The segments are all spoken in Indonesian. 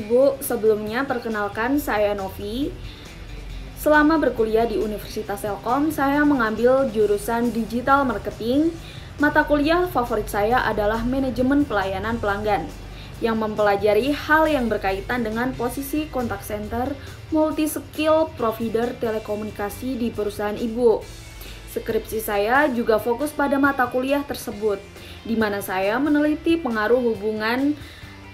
Ibu, sebelumnya perkenalkan saya Novi. Selama berkuliah di Universitas Telkom, saya mengambil jurusan Digital Marketing. Mata kuliah favorit saya adalah Manajemen Pelayanan Pelanggan, yang mempelajari hal yang berkaitan dengan posisi kontak center multi-skill provider telekomunikasi di perusahaan ibu. Skripsi saya juga fokus pada mata kuliah tersebut, di mana saya meneliti pengaruh hubungan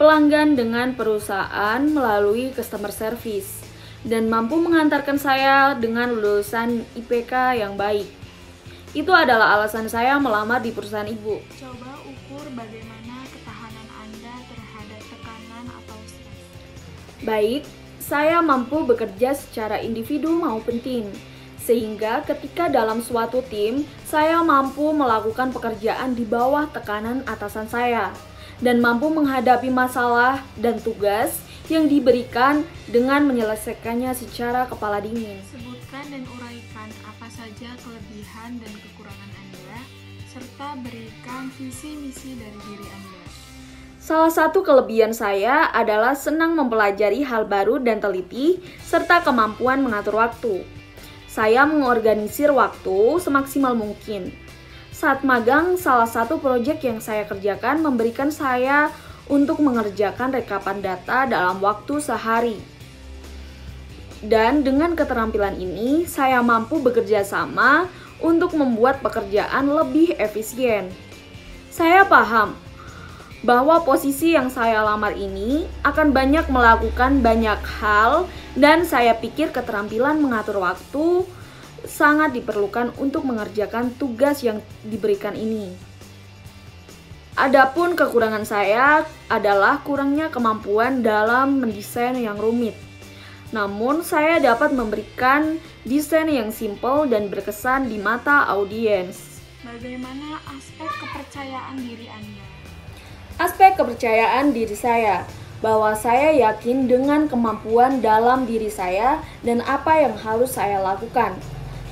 pelanggan dengan perusahaan melalui customer service dan mampu mengantarkan saya dengan lulusan IPK yang baik. Itu adalah alasan saya melamar di perusahaan ibu. Coba ukur bagaimana ketahanan Anda terhadap tekanan atau stres. Baik, saya mampu bekerja secara individu maupun tim, sehingga ketika dalam suatu tim, saya mampu melakukan pekerjaan di bawah tekanan atasan saya, dan mampu menghadapi masalah dan tugas yang diberikan dengan menyelesaikannya secara kepala dingin. Sebutkan dan uraikan apa saja kelebihan dan kekurangan Anda, serta berikan visi misi dari diri Anda. Salah satu kelebihan saya adalah senang mempelajari hal baru dan teliti, serta kemampuan mengatur waktu. Saya mengorganisir waktu semaksimal mungkin. Saat magang, salah satu proyek yang saya kerjakan memberikan saya untuk mengerjakan rekapan data dalam waktu sehari. Dan dengan keterampilan ini, saya mampu bekerja sama untuk membuat pekerjaan lebih efisien. Saya paham bahwa posisi yang saya lamar ini akan banyak melakukan banyak hal, dan saya pikir keterampilan mengatur waktu sangat diperlukan untuk mengerjakan tugas yang diberikan ini. Adapun kekurangan saya adalah kurangnya kemampuan dalam mendesain yang rumit. Namun, saya dapat memberikan desain yang simpel dan berkesan di mata audiens. Bagaimana aspek kepercayaan diri Anda? Aspek kepercayaan diri saya, bahwa saya yakin dengan kemampuan dalam diri saya dan apa yang harus saya lakukan.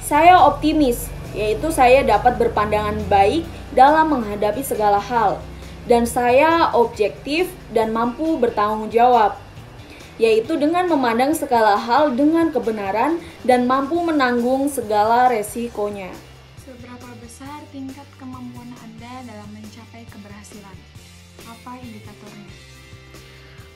Saya optimis, yaitu saya dapat berpandangan baik dalam menghadapi segala hal, dan saya objektif dan mampu bertanggung jawab, yaitu dengan memandang segala hal dengan kebenaran dan mampu menanggung segala resikonya. Seberapa besar tingkat kemampuan Anda dalam mencapai keberhasilan? Apa indikatornya?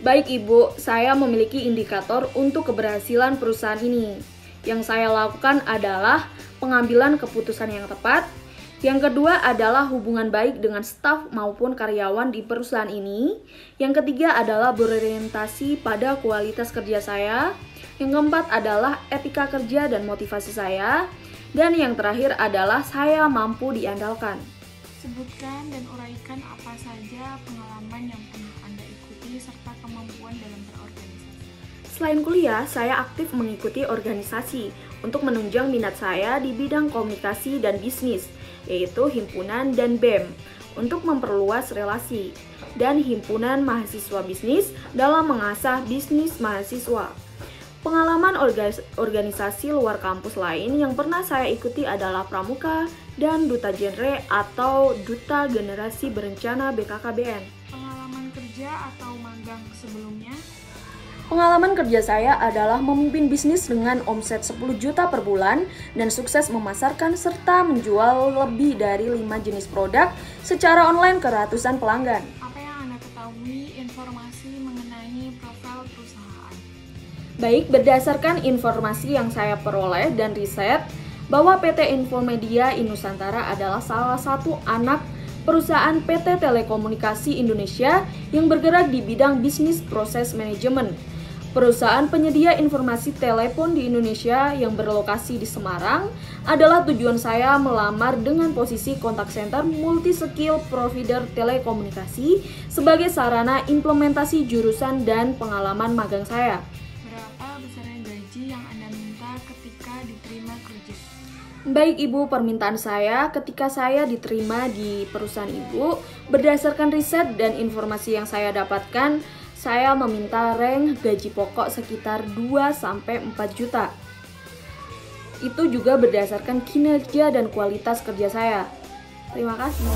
Baik Ibu, saya memiliki indikator untuk keberhasilan perusahaan ini. Yang saya lakukan adalah pengambilan keputusan yang tepat. Yang kedua adalah hubungan baik dengan staf maupun karyawan di perusahaan ini. Yang ketiga adalah berorientasi pada kualitas kerja saya. Yang keempat adalah etika kerja dan motivasi saya. Dan yang terakhir adalah saya mampu diandalkan. Sebutkan dan uraikan apa saja pengalaman yang pernah Anda ikuti serta kemampuan dalam berorganisasi. Selain kuliah, saya aktif mengikuti organisasi untuk menunjang minat saya di bidang komunikasi dan bisnis, yaitu Himpunan dan BEM, untuk memperluas relasi, dan Himpunan Mahasiswa Bisnis dalam mengasah bisnis mahasiswa. Pengalaman organisasi luar kampus lain yang pernah saya ikuti adalah Pramuka dan Duta Genre atau Duta Generasi Berencana BKKBN. Pengalaman kerja atau magang sebelumnya? Pengalaman kerja saya adalah memimpin bisnis dengan omset 10 juta per bulan dan sukses memasarkan serta menjual lebih dari 5 jenis produk secara online ke ratusan pelanggan. Apa yang Anda ketahui informasi mengenai profil perusahaan? Baik, berdasarkan informasi yang saya peroleh dan riset, bahwa PT Infomedia Inusantara adalah salah satu anak perusahaan PT Telekomunikasi Indonesia yang bergerak di bidang bisnis proses manajemen. Perusahaan penyedia informasi telepon di Indonesia yang berlokasi di Semarang adalah tujuan saya melamar dengan posisi kontak center multi-skill provider telekomunikasi sebagai sarana implementasi jurusan dan pengalaman magang saya. Berapa besarnya gaji yang Anda minta ketika diterima kerja? Baik Ibu, permintaan saya ketika saya diterima di perusahaan Ibu, berdasarkan riset dan informasi yang saya dapatkan, saya meminta rank gaji pokok sekitar 2-4 juta. Itu juga berdasarkan kinerja dan kualitas kerja saya. Terima kasih.